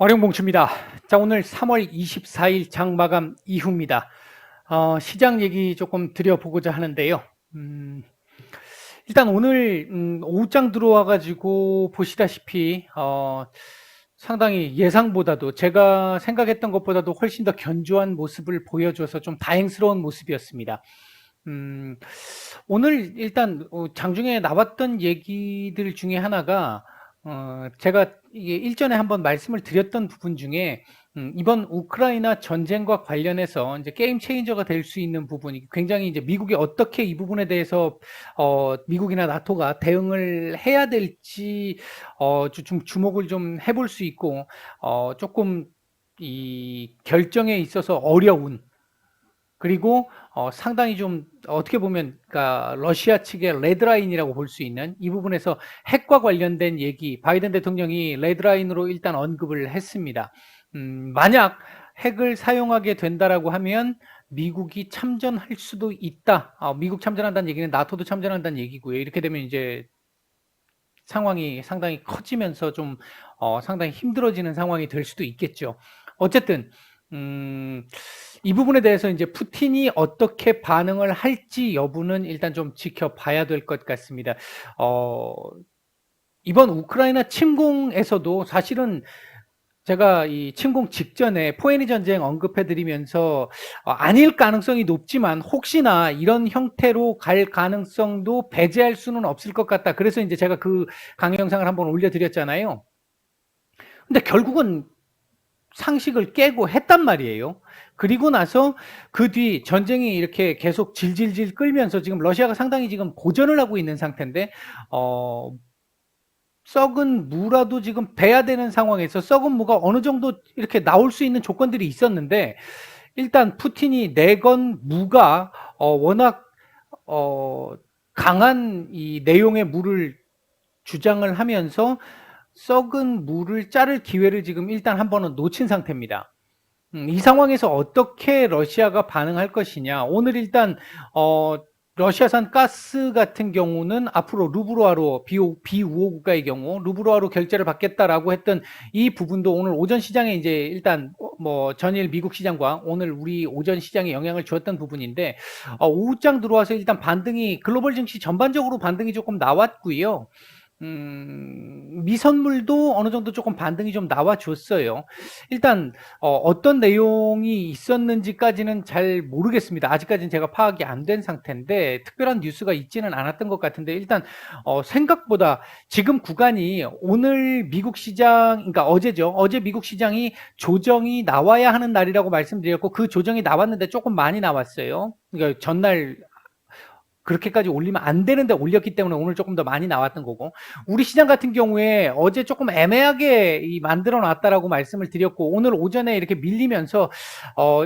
어령봉추입니다. 자, 오늘 3월 24일 장 마감 이후입니다. 시장 얘기 조금 드려보고자 하는데요. 일단 오늘 오후장 들어와가지고 보시다시피 상당히 예상보다도 제가 생각했던 것보다도 훨씬 더 견조한 모습을 보여줘서 좀 다행스러운 모습이었습니다. 오늘 일단 장중에 나왔던 얘기들 중에 하나가 제가 이게 일전에 한번 말씀을 드렸던 부분 중에 이번 우크라이나 전쟁과 관련해서 이제 게임 체인저가 될 수 있는 부분이 굉장히 이제 미국이 어떻게 이 부분에 대해서 미국이나 나토가 대응을 해야 될지 좀 주목을 좀 해볼 수 있고 조금 이 결정에 있어서 어려운 그리고 상당히 좀 어떻게 보면 그러니까 러시아 측의 레드라인이라고 볼 수 있는 이 부분에서 핵과 관련된 얘기 바이든 대통령이 레드라인으로 일단 언급을 했습니다. 만약 핵을 사용하게 된다라고 하면 미국이 참전할 수도 있다. 미국 참전한다는 얘기는 나토도 참전한다는 얘기고요. 이렇게 되면 이제 상황이 상당히 커지면서 좀 상당히 힘들어지는 상황이 될 수도 있겠죠. 어쨌든 이 부분에 대해서 이제 푸틴이 어떻게 반응을 할지 여부는 일단 좀 지켜봐야 될 것 같습니다. 이번 우크라이나 침공에서도 사실은 제가 이 침공 직전에 포에니 전쟁 언급해드리면서 아닐 가능성이 높지만 혹시나 이런 형태로 갈 가능성도 배제할 수는 없을 것 같다. 그래서 이제 제가 그 강의 영상을 한번 올려드렸잖아요. 근데 결국은 상식을 깨고 했단 말이에요. 그리고 나서 그 뒤 전쟁이 이렇게 계속 질질질 끌면서 지금 러시아가 상당히 지금 고전을 하고 있는 상태인데 썩은 무라도 지금 배야 되는 상황에서 썩은 무가 어느 정도 이렇게 나올 수 있는 조건들이 있었는데 일단 푸틴이 내건 무가 워낙 강한 이 내용의 무를 주장을 하면서 썩은 무를 자를 기회를 지금 일단 한 번은 놓친 상태입니다. 이 상황에서 어떻게 러시아가 반응할 것이냐. 오늘 일단 러시아산 가스 같은 경우는 앞으로 루브로화로 비우호 국가의 경우 루브로화로 결제를 받겠다라고 했던 이 부분도 오늘 오전 시장에 이제 일단 뭐 전일 미국 시장과 오늘 우리 오전 시장에 영향을 주었던 부분인데 오후장 들어와서 일단 반등이 글로벌 증시 전반적으로 반등이 조금 나왔고요. 미선물도 어느 정도 조금 반등이 좀 나와줬어요. 일단 어떤 내용이 있었는지까지는 잘 모르겠습니다. 아직까지는 제가 파악이 안 된 상태인데 특별한 뉴스가 있지는 않았던 것 같은데 일단 생각보다 지금 구간이 오늘 미국 시장, 그러니까 어제죠. 어제 미국 시장이 조정이 나와야 하는 날이라고 말씀드렸고 그 조정이 나왔는데 조금 많이 나왔어요. 그러니까 전날 그렇게까지 올리면 안 되는데 올렸기 때문에 오늘 조금 더 많이 나왔던 거고 우리 시장 같은 경우에 어제 조금 애매하게 만들어 놨다라고 말씀을 드렸고 오늘 오전에 이렇게 밀리면서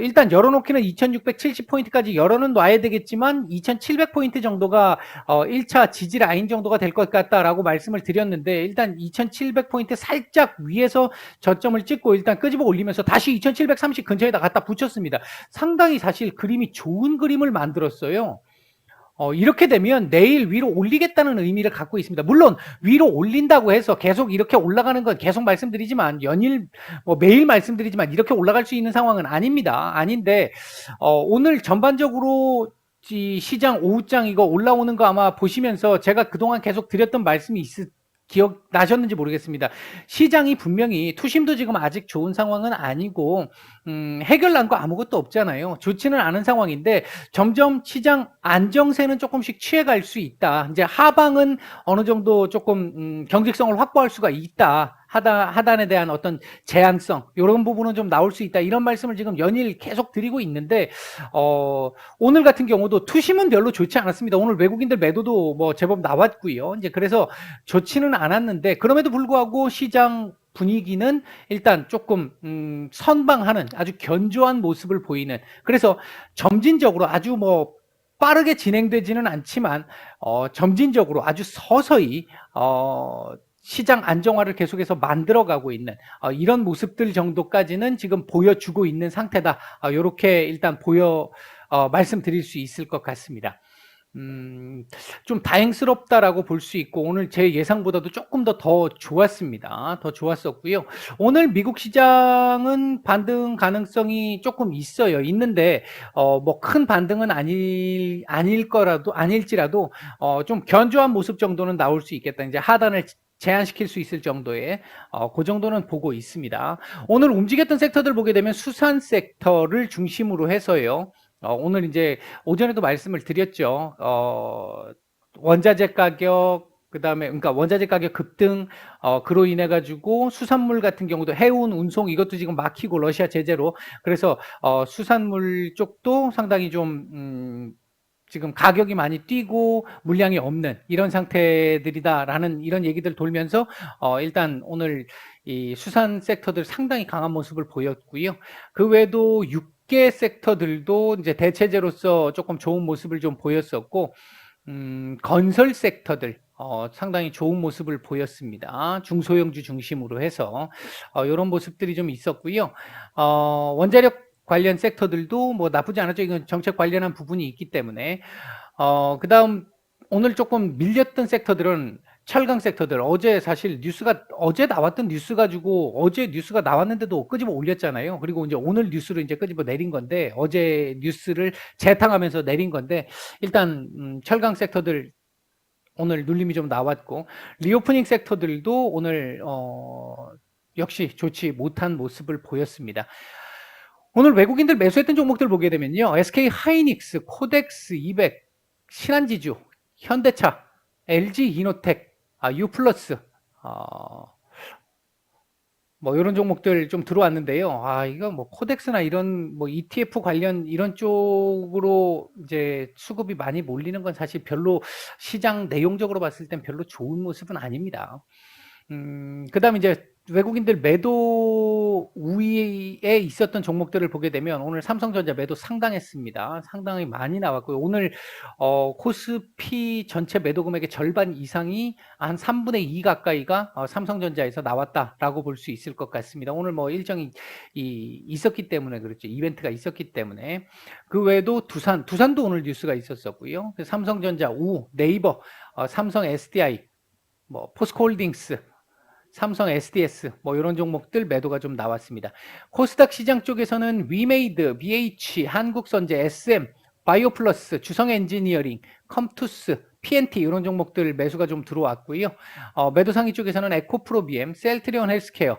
일단 열어놓기는 2670포인트까지 열어는 놔야 되겠지만 2700포인트 정도가 1차 지지 라인 정도가 될 것 같다라고 말씀을 드렸는데 일단 2700포인트 살짝 위에서 저점을 찍고 일단 끄집어 올리면서 다시 2730 근처에다 갖다 붙였습니다. 상당히 사실 그림이 좋은 그림을 만들었어요. 이렇게 되면 내일 위로 올리겠다는 의미를 갖고 있습니다. 물론 위로 올린다고 해서 계속 이렇게 올라가는 건 계속 말씀드리지만 연일 매일 말씀드리지만 이렇게 올라갈 수 있는 상황은 아닙니다. 아닌데 오늘 전반적으로 시장 오후장 이거 올라오는 거 아마 보시면서 제가 그동안 계속 드렸던 말씀이 기억나셨는지 모르겠습니다. 시장이 분명히 투심도 지금 아직 좋은 상황은 아니고 해결난 거 아무것도 없잖아요. 좋지는 않은 상황인데 점점 시장 안정세는 조금씩 취해갈 수 있다. 이제 하방은 어느 정도 조금 경직성을 확보할 수가 있다. 하단에 대한 어떤 제한성 이런 부분은 좀 나올 수 있다. 이런 말씀을 지금 연일 계속 드리고 있는데 오늘 같은 경우도 투심은 별로 좋지 않았습니다. 오늘 외국인들 매도도 뭐 제법 나왔고요. 이제 그래서 좋지는 않았는데 그럼에도 불구하고 시장 분위기는 일단 조금 선방하는 아주 견조한 모습을 보이는 그래서 점진적으로 아주 뭐 빠르게 진행되지는 않지만 점진적으로 아주 서서히 시장 안정화를 계속해서 만들어가고 있는 이런 모습들 정도까지는 지금 보여주고 있는 상태다. 이렇게 일단 말씀드릴 수 있을 것 같습니다. 음, 좀 다행스럽다라고 볼 수 있고 오늘 제 예상보다도 조금 더 좋았습니다. 더 좋았었고요. 오늘 미국 시장은 반등 가능성이 조금 있어요. 있는데 뭐 큰 반등은 아닐지라도 좀 견조한 모습 정도는 나올 수 있겠다. 이제 하단을 제한시킬 수 있을 정도의 그 정도는 보고 있습니다. 오늘 움직였던 섹터들 보게 되면 수산 섹터를 중심으로 해서요. 오늘 이제 오전에도 말씀을 드렸죠. 원자재 가격, 그다음에 그러니까 원자재 가격 급등, 그로 인해 가지고 수산물 같은 경우도 해운 운송 이것도 지금 막히고 러시아 제재로 그래서 수산물 쪽도 상당히 좀 지금 가격이 많이 뛰고 물량이 없는 이런 상태들이다라는 이런 얘기들 돌면서 일단 오늘 이 수산 섹터들 상당히 강한 모습을 보였고요. 그 외에도 육계 섹터들도 이제 대체제로서 조금 좋은 모습을 좀 보였었고, 건설 섹터들 상당히 좋은 모습을 보였습니다. 중소형주 중심으로 해서 이런 모습들이 좀 있었고요. 원자력 관련 섹터들도 뭐 나쁘지 않았죠. 이건 정책 관련한 부분이 있기 때문에 그다음 오늘 조금 밀렸던 섹터들은 철강 섹터들 어제 사실 뉴스가 어제 나왔던 뉴스 가지고 어제 뉴스가 나왔는데도 끄집어 올렸잖아요. 그리고 이제 오늘 뉴스로 이제 끄집어 내린 건데 어제 뉴스를 재탕하면서 내린 건데 일단 철강 섹터들 오늘 눌림이 좀 나왔고 리오프닝 섹터들도 오늘 역시 좋지 못한 모습을 보였습니다. 오늘 외국인들 매수했던 종목들 보게 되면요. SK 하이닉스, 코덱스 200, 신한지주, 현대차, LG 이노텍, 유플러스, 뭐 이런 종목들 좀 들어왔는데요. 이거 뭐 코덱스나 이런 뭐 ETF 관련 이런 쪽으로 이제 수급이 많이 몰리는 건 사실 별로 시장 내용적으로 봤을 땐 별로 좋은 모습은 아닙니다. 그다음에 이제 외국인들 매도 우위에 있었던 종목들을 보게 되면 오늘 삼성전자 매도 상당했습니다. 상당히 많이 나왔고요. 오늘 코스피 전체 매도 금액의 절반 이상이 한 3분의 2 가까이가 삼성전자에서 나왔다라고 볼 수 있을 것 같습니다. 오늘 뭐 일정이 있었기 때문에 그렇죠. 이벤트가 있었기 때문에 그 외에도 두산도 오늘 뉴스가 있었었고요. 삼성전자, 네이버, 삼성 SDI, 뭐 포스코홀딩스, 삼성 SDS 뭐 이런 종목들 매도가 좀 나왔습니다. 코스닥 시장 쪽에서는 위메이드, BH, 한국선제, SM, 바이오플러스, 주성엔지니어링, 컴투스, PNT 이런 종목들 매수가 좀 들어왔고요. 매도 상위 쪽에서는 에코프로비엠, 셀트리온 헬스케어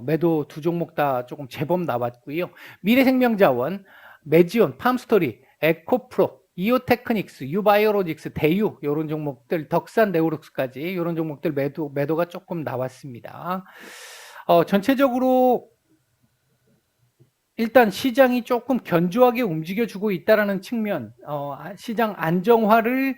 매도 두 종목 다 조금 제법 나왔고요. 미래생명자원, 메지온, 팜스토리, 에코프로, 이오테크닉스, 유바이오로직스, 대유 이런 종목들, 덕산 네오룩스까지 이런 종목들 매도가 조금 나왔습니다. 전체적으로 일단 시장이 조금 견조하게 움직여주고 있다라는 측면, 시장 안정화를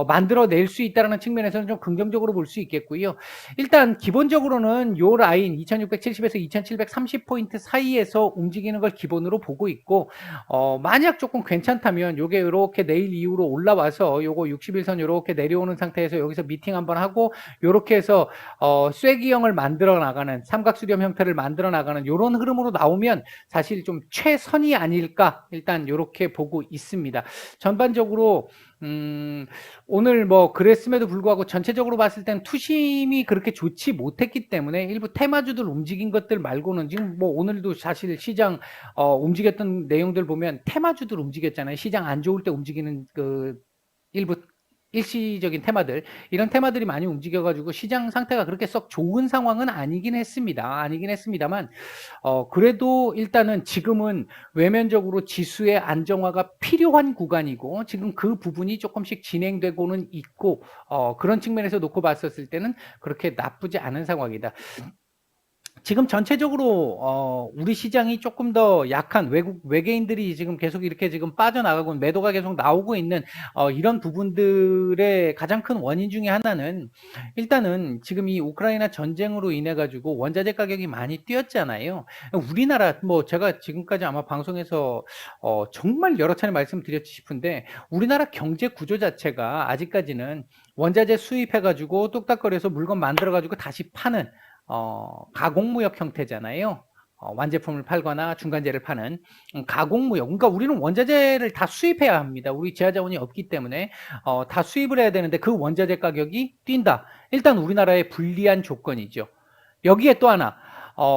만들어낼 수 있다라는 측면에서는 좀 긍정적으로 볼 수 있겠고요. 일단 기본적으로는 요 라인 2670에서 2730포인트 사이에서 움직이는 걸 기본으로 보고 있고, 만약 조금 괜찮다면 요게 이렇게 내일 이후로 올라와서 요거 60일선 이렇게 내려오는 상태에서 여기서 미팅 한번 하고 요렇게 해서 쐐기형을 만들어 나가는 삼각수렴 형태를 만들어 나가는 요런 흐름으로 나오면 사실 좀 최선이 아닐까 일단 이렇게 보고 있습니다. 전반적으로 오늘 뭐 그랬음에도 불구하고 전체적으로 봤을 땐 투심이 그렇게 좋지 못했기 때문에 일부 테마주들 움직인 것들 말고는 지금 뭐 오늘도 사실 시장 움직였던 내용들 보면 테마주들 움직였잖아요. 시장 안 좋을 때 움직이는 그 일부 일시적인 테마들 이런 테마들이 많이 움직여가지고 시장 상태가 그렇게 썩 좋은 상황은 아니긴 했습니다만 그래도 일단은 지금은 외면적으로 지수의 안정화가 필요한 구간이고 지금 그 부분이 조금씩 진행되고는 있고 그런 측면에서 놓고 봤었을 때는 그렇게 나쁘지 않은 상황이다. 지금 전체적으로 우리 시장이 조금 더 약한 외계인들이 지금 계속 이렇게 지금 빠져나가고 매도가 계속 나오고 있는 이런 부분들의 가장 큰 원인 중에 하나는 일단은 지금 이 우크라이나 전쟁으로 인해 가지고 원자재 가격이 많이 뛰었잖아요. 우리나라 뭐 제가 지금까지 아마 방송에서 정말 여러 차례 말씀드렸지 싶은데 우리나라 경제 구조 자체가 아직까지는 원자재 수입해 가지고 뚝딱거려서 물건 만들어 가지고 다시 파는 가공무역 형태잖아요. 완제품을 팔거나 중간재를 파는 가공무역. 그러니까 우리는 원자재를 다 수입해야 합니다. 우리 지하자원이 없기 때문에 다 수입을 해야 되는데 그 원자재 가격이 뛴다. 일단 우리나라의 불리한 조건이죠. 여기에 또 하나,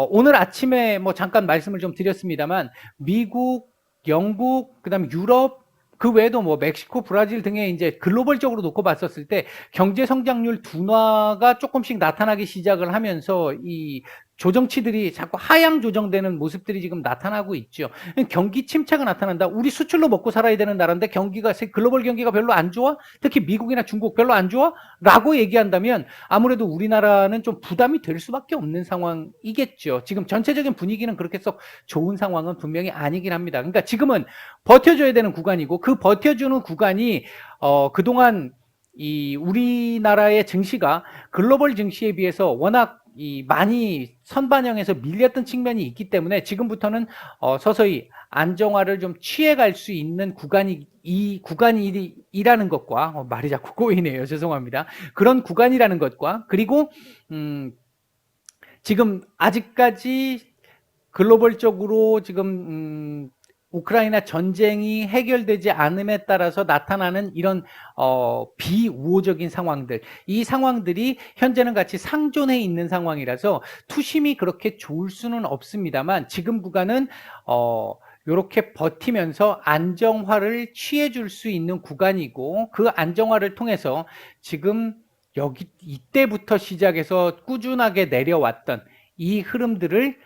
오늘 아침에 뭐 잠깐 말씀을 좀 드렸습니다만 미국, 영국, 그다음에 유럽, 그 외에도 뭐 멕시코, 브라질 등의 이제 글로벌적으로 놓고 봤었을 때 경제 성장률 둔화가 조금씩 나타나기 시작을 하면서 이 조정치들이 자꾸 하향 조정되는 모습들이 지금 나타나고 있죠. 경기 침체가 나타난다. 우리 수출로 먹고 살아야 되는 나라인데 경기가 글로벌 경기가 별로 안 좋아? 특히 미국이나 중국 별로 안 좋아? 라고 얘기한다면 아무래도 우리나라는 좀 부담이 될 수밖에 없는 상황이겠죠. 지금 전체적인 분위기는 그렇게 썩 좋은 상황은 분명히 아니긴 합니다. 그러니까 지금은 버텨줘야 되는 구간이고 그 버텨주는 구간이 그동안 이 우리나라의 증시가 글로벌 증시에 비해서 워낙 많이 선반영해서 밀렸던 측면이 있기 때문에 지금부터는 서서히 안정화를 좀 취해갈 수 있는 이 구간이라는 것과 말이 자꾸 꼬이네요. 죄송합니다. 그런 구간이라는 것과 그리고 지금 아직까지 글로벌적으로 지금 우크라이나 전쟁이 해결되지 않음에 따라서 나타나는 이런 비우호적인 상황들, 이 상황들이 현재는 같이 상존해 있는 상황이라서 투심이 그렇게 좋을 수는 없습니다만 지금 구간은 이렇게 버티면서 안정화를 취해줄 수 있는 구간이고 그 안정화를 통해서 지금 이때부터 시작해서 꾸준하게 내려왔던 이 흐름들을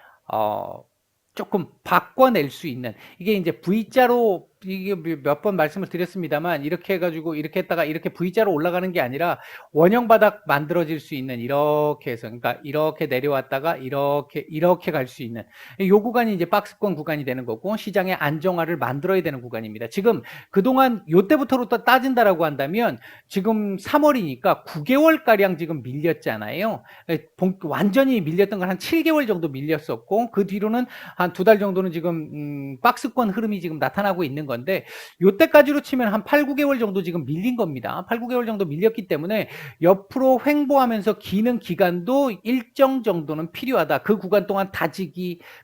조금 바꿔낼 수 있는, 이게 이제 V자로, 이게 몇 번 말씀을 드렸습니다만 이렇게 해가지고 이렇게 했다가 이렇게 V자로 올라가는 게 아니라 원형 바닥 만들어질 수 있는, 이렇게 해서, 그러니까 이렇게 내려왔다가 이렇게 갈 수 있는 요 구간이 이제 박스권 구간이 되는 거고 시장의 안정화를 만들어야 되는 구간입니다. 지금 그동안 요때부터로 또 따진다라고 한다면 지금 3월이니까 9개월 가량 지금 밀렸잖아요. 완전히 밀렸던 건 한 7개월 정도 밀렸었고 그 뒤로는 한 2달 정도는 지금 박스권 흐름이 지금 나타나고 있는 건데 요때까지로 치면 한 8, 9개월 정도 지금 밀린 겁니다. 8, 9개월 정도 밀렸기 때문에 옆으로 횡보하면서 기는 기간도 일정 정도는 필요하다. 그 구간 동안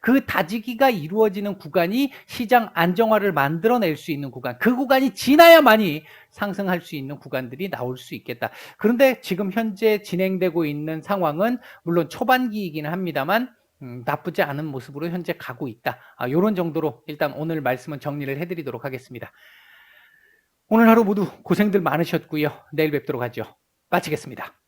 그 다지기가 이루어지는 구간이 시장 안정화를 만들어낼 수 있는 구간, 그 구간이 지나야만이 상승할 수 있는 구간들이 나올 수 있겠다. 그런데 지금 현재 진행되고 있는 상황은 물론 초반기이기는 합니다만 나쁘지 않은 모습으로 현재 가고 있다. 이런 정도로 일단 오늘 말씀은 정리를 해드리도록 하겠습니다. 오늘 하루 모두 고생들 많으셨고요. 내일 뵙도록 하죠. 마치겠습니다.